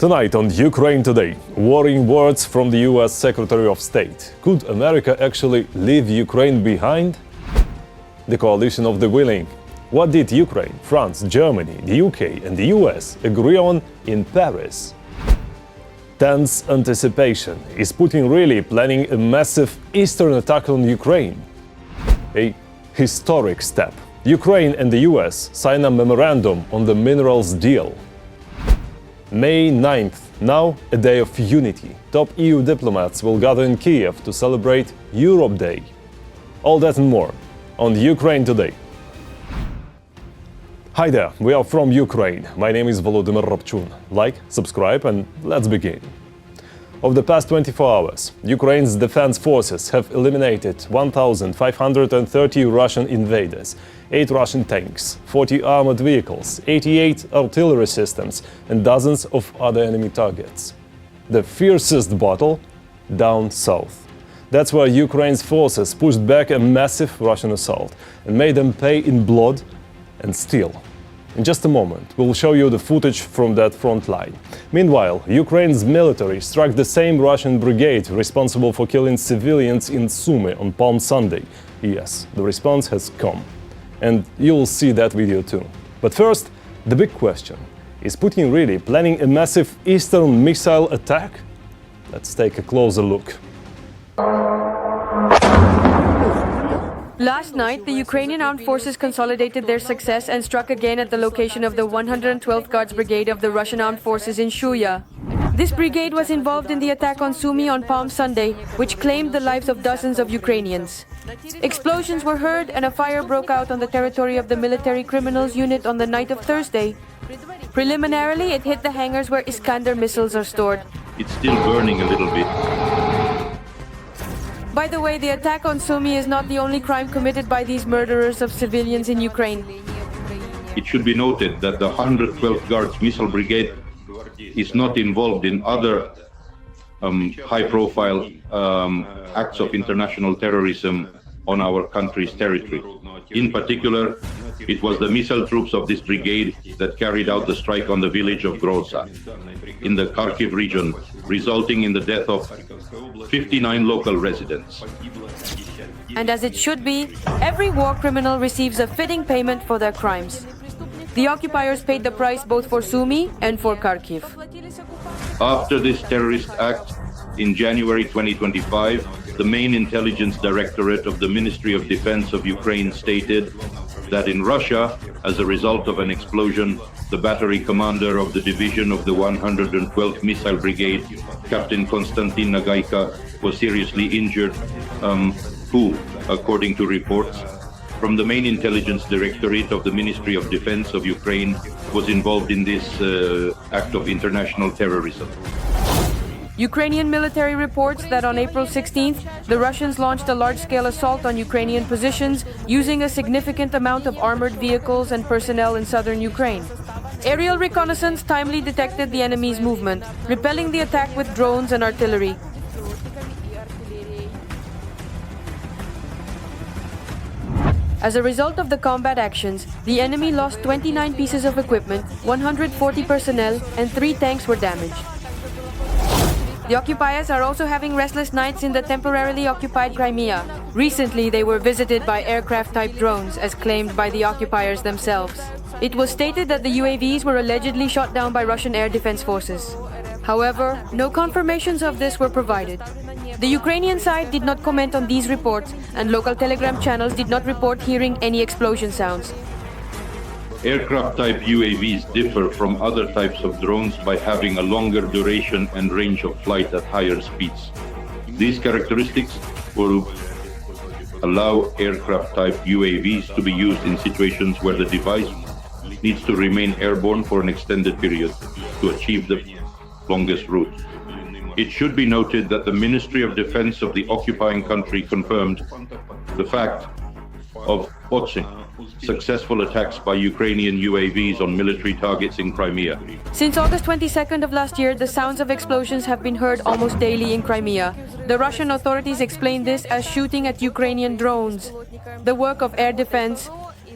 Tonight on Ukraine Today, worrying words from the US Secretary of State. Could America actually leave Ukraine behind? The coalition of the willing. What did Ukraine, France, Germany, the UK and the US agree on in Paris? Tense anticipation. Is Putin really planning a massive eastern attack on Ukraine? A historic step. Ukraine and the US sign a memorandum on the minerals deal. May 9th, now a day of unity. Top EU diplomats will gather in Kiev to celebrate Europe Day. All that and more on Ukraine Today. Hi there, we are from Ukraine. My name is Volodymyr Robchun. Like, subscribe and let's begin. Over the past 24 hours, Ukraine's defense forces have eliminated 1,530 Russian invaders, 8 Russian tanks, 40 armored vehicles, 88 artillery systems, and dozens of other enemy targets. The fiercest battle down south. That's where Ukraine's forces pushed back a massive Russian assault and made them pay in blood and steel. In just a moment, we'll show you the footage from that front line. Meanwhile, Ukraine's military struck the same Russian brigade responsible for killing civilians in Sumy on Palm Sunday. Yes, the response has come. And you'll see that video too. But first, the big question. Is Putin really planning a massive eastern missile attack? Let's take a closer look. Last night, the Ukrainian armed forces consolidated their success and struck again at the location of the 112th Guards Brigade of the Russian Armed Forces in Shuya. This brigade was involved in the attack on Sumy on Palm Sunday, which claimed the lives of dozens of Ukrainians. Explosions were heard and a fire broke out on the territory of the military criminals unit on the night of Thursday. Preliminarily, it hit the hangars where Iskander missiles are stored. It's still burning a little bit. By the way, the attack on Sumy is not the only crime committed by these murderers of civilians in Ukraine. It should be noted that the 112th Guards Missile Brigade is not involved in other high-profile acts of international terrorism on our country's territory. In particular, it was the missile troops of this brigade that carried out the strike on the village of Groza in the Kharkiv region, resulting in the death of 59 local residents. And as it should be, every war criminal receives a fitting payment for their crimes. The occupiers paid the price both for Sumy and for Kharkiv. After this terrorist act, in January 2025, the main intelligence directorate of the Ministry of Defense of Ukraine stated that in Russia, as a result of an explosion, the battery commander of the division of the 112th Missile Brigade, Captain Konstantin Nagaika, was seriously injured, who, according to reports from the main intelligence directorate of the Ministry of Defense of Ukraine, was involved in this act of international terrorism. Ukrainian military reports that on April 16th, the Russians launched a large-scale assault on Ukrainian positions using a significant amount of armored vehicles and personnel in southern Ukraine. Aerial reconnaissance timely detected the enemy's movement, repelling the attack with drones and artillery. As a result of the combat actions, the enemy lost 29 pieces of equipment, 140 personnel, and 3 tanks were damaged. The occupiers are also having restless nights in the temporarily occupied Crimea. Recently, they were visited by aircraft-type drones, as claimed by the occupiers themselves. It was stated that the UAVs were allegedly shot down by Russian air defense forces. However, no confirmations of this were provided. The Ukrainian side did not comment on these reports, and local telegram channels did not report hearing any explosion sounds. Aircraft-type UAVs differ from other types of drones by having a longer duration and range of flight at higher speeds. These characteristics will allow aircraft-type UAVs to be used in situations where the device needs to remain airborne for an extended period to achieve the longest route. It should be noted that the Ministry of Defense of the occupying country confirmed the fact of successful attacks by Ukrainian UAVs on military targets in Crimea. Since August 22nd of last year, the sounds of explosions have been heard almost daily in Crimea. The Russian authorities explain this as shooting at Ukrainian drones, the work of air defense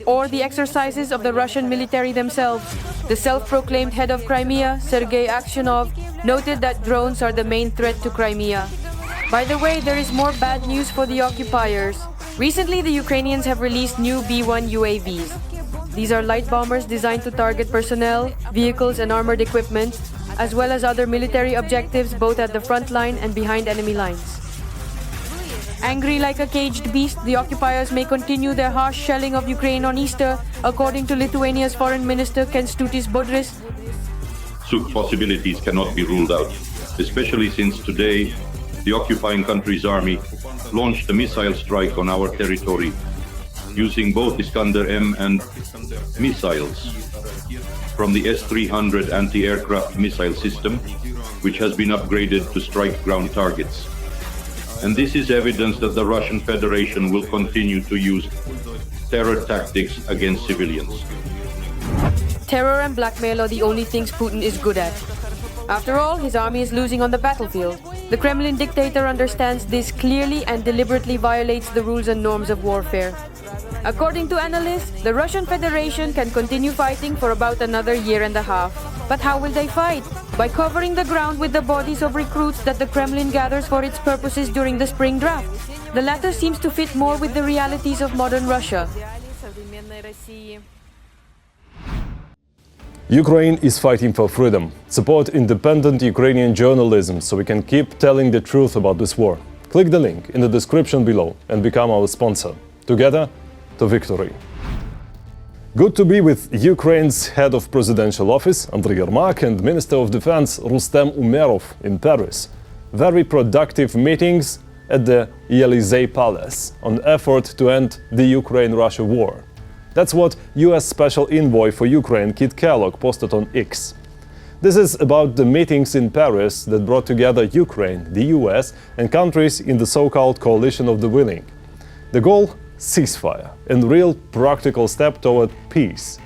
or the exercises of the Russian military themselves. The self-proclaimed head of Crimea, Sergei Aksyonov, noted that drones are the main threat to Crimea. By the way, there is more bad news for the occupiers. Recently, the Ukrainians have released new B-1 UAVs. These are light bombers designed to target personnel, vehicles and armored equipment, as well as other military objectives both at the front line and behind enemy lines. Angry like a caged beast, the occupiers may continue their harsh shelling of Ukraine on Easter, according to Lithuania's Foreign Minister Kęstutis Budrys. Such possibilities cannot be ruled out, especially since today the occupying country's army launched a missile strike on our territory using both Iskander-M and missiles from the S-300 anti-aircraft missile system, which has been upgraded to strike ground targets. And this is evidence that the Russian Federation will continue to use terror tactics against civilians. Terror and blackmail are the only things Putin is good at. After all, his army is losing on the battlefield. The Kremlin dictator understands this clearly and deliberately violates the rules and norms of warfare. According to analysts, the Russian Federation can continue fighting for about another year and a half. But how will they fight? By covering the ground with the bodies of recruits that the Kremlin gathers for its purposes during the spring draft. The latter seems to fit more with the realities of modern Russia. Ukraine is fighting for freedom. Support independent Ukrainian journalism so we can keep telling the truth about this war. Click the link in the description below and become our sponsor. Together to victory. Good to be with Ukraine's head of presidential office, Andriy Yermak, and Minister of Defense, Rustem Umerov, in Paris. Very productive meetings at the Elysee Palace on effort to end the Ukraine-Russia war. That's what US Special Envoy for Ukraine Kit Kellogg posted on X. This is about the meetings in Paris that brought together Ukraine, the US, and countries in the so-called Coalition of the Willing. The goal? Ceasefire and real practical step toward peace.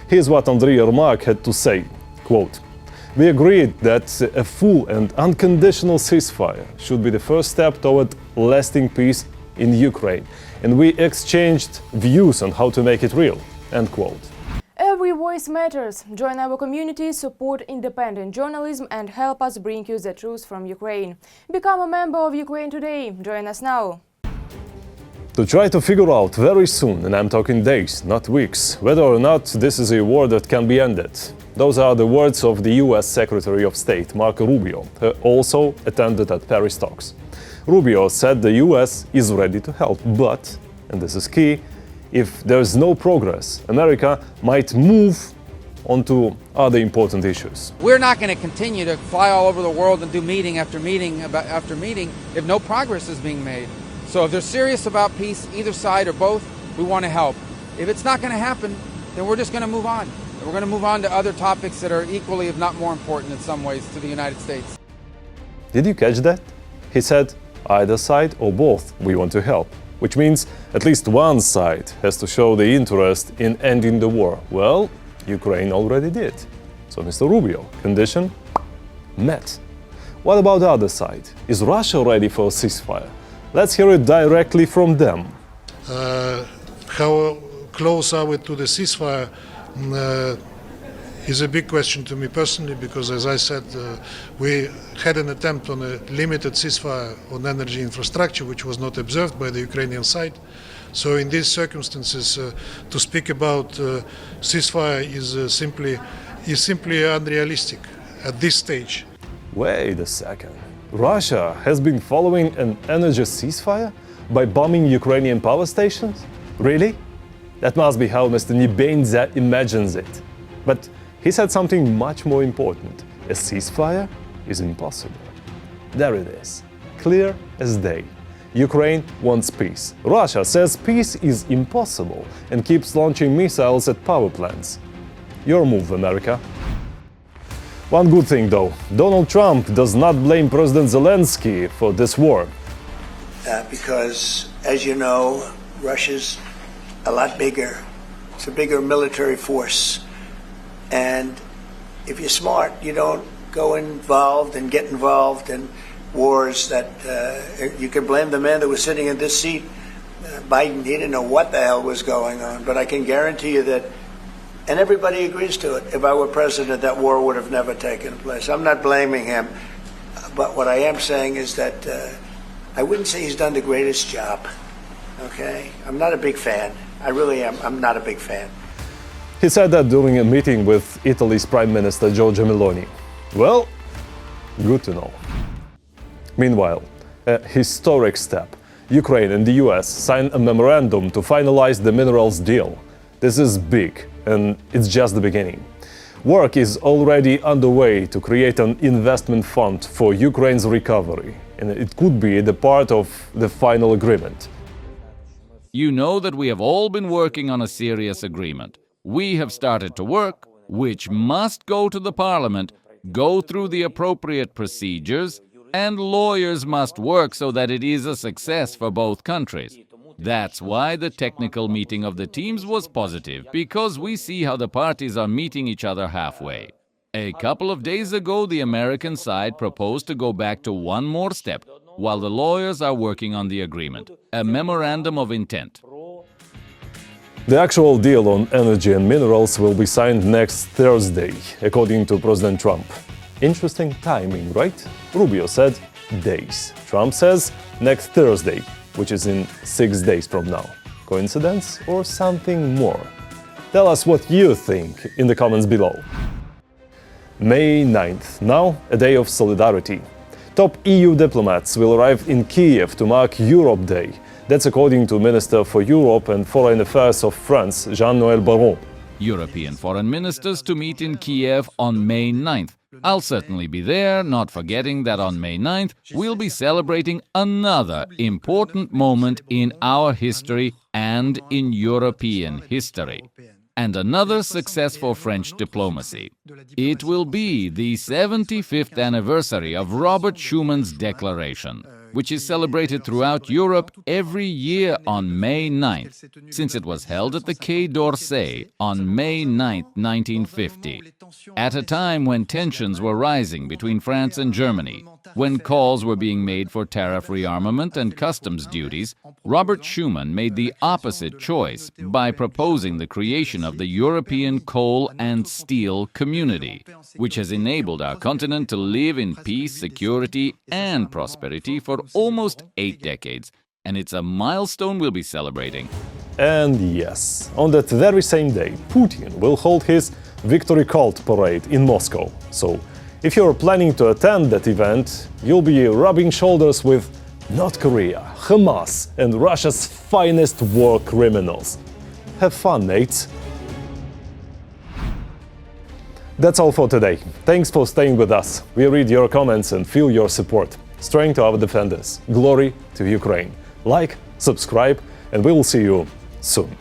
Here's what Andriy Yermak had to say, quote, "We agreed that a full and unconditional ceasefire should be the first step toward lasting peace in Ukraine, and we exchanged views on how to make it real," end quote. Every voice matters. Join our community, support independent journalism and help us bring you the truth from Ukraine. Become a member of Ukraine today. Join us now. To try to figure out very soon, and I'm talking days, not weeks, whether or not this is a war that can be ended. Those are the words of the US Secretary of State, Marco Rubio, who also attended at Paris talks. Rubio said the US is ready to help, but, and this is key, if there's no progress, America might move on to other important issues. We're not going to continue to fly all over the world and do meeting after meeting after meeting if no progress is being made. So if they're serious about peace, either side or both, we want to help. If it's not going to happen, then we're just going to move on. We're going to move on to other topics that are equally, if not more important in some ways, to the United States. Did you catch that? He said, either side or both, we want to help. Which means at least one side has to show the interest in ending the war. Well, Ukraine already did. So Mr. Rubio, condition met. What about the other side? Is Russia ready for a ceasefire? Let's hear it directly from them. How close are we to the ceasefire is a big question to me personally, because as I said, we had an attempt on a limited ceasefire on energy infrastructure, which was not observed by the Ukrainian side. So in these circumstances, to speak about ceasefire is simply unrealistic at this stage. Wait a second. Russia has been following an energy ceasefire by bombing Ukrainian power stations? Really? That must be how Mr. Nebenza imagines it. But he said something much more important. A ceasefire is impossible. There it is, clear as day. Ukraine wants peace. Russia says peace is impossible and keeps launching missiles at power plants. Your move, America. One good thing though, Donald Trump does not blame President Zelensky for this war. Because, as you know, Russia's a lot bigger. It's a bigger military force. And if you're smart, you don't go involved and get involved in wars that you can blame the man that was sitting in this seat Biden, he didn't know what the hell was going on, but I can guarantee you that, and everybody agrees to it, if I were president, that war would have never taken place. I'm not blaming him, but what I am saying is that I wouldn't say he's done the greatest job, okay? I'm not a big fan. I really am. I'm not a big fan. He said that during a meeting with Italy's Prime Minister Giorgia Meloni. Well, good to know. Meanwhile, a historic step. Ukraine and the US signed a memorandum to finalize the minerals deal. This is big, and it's just the beginning. Work is already underway to create an investment fund for Ukraine's recovery, and it could be the part of the final agreement. You know that we have all been working on a serious agreement. We have started to work, which must go to the Parliament, go through the appropriate procedures, and lawyers must work so that it is a success for both countries. That's why the technical meeting of the teams was positive, because we see how the parties are meeting each other halfway. A couple of days ago, the American side proposed to go back to one more step, while the lawyers are working on the agreement, a memorandum of intent. The actual deal on energy and minerals will be signed next Thursday, according to President Trump. Interesting timing, right? Rubio said days. Trump says next Thursday, which is in 6 days from now. Coincidence or something more? Tell us what you think in the comments below. May 9th, now a day of solidarity. Top EU diplomats will arrive in Kiev to mark Europe Day. That's according to Minister for Europe and Foreign Affairs of France, Jean-Noël Barrot. European foreign ministers to meet in Kiev on May 9th. I'll certainly be there, not forgetting that on May 9th we'll be celebrating another important moment in our history and in European history, and another success for French diplomacy. It will be the 75th anniversary of Robert Schumann's Declaration, which is celebrated throughout Europe every year on May 9th, since it was held at the Quai d'Orsay on May 9th, 1950, at a time when tensions were rising between France and Germany. When calls were being made for tariff rearmament and customs duties, Robert Schuman made the opposite choice by proposing the creation of the European Coal and Steel Community, which has enabled our continent to live in peace, security, and prosperity for almost 8 decades. And it's a milestone we'll be celebrating. And yes, on that very same day, Putin will hold his Victory Cult parade in Moscow. So, if you're planning to attend that event, you'll be rubbing shoulders with North Korea, Hamas, and Russia's finest war criminals. Have fun, mates! That's all for today. Thanks for staying with us. We read your comments and feel your support. Strength to our defenders. Glory to Ukraine. Like, subscribe, and we will see you soon.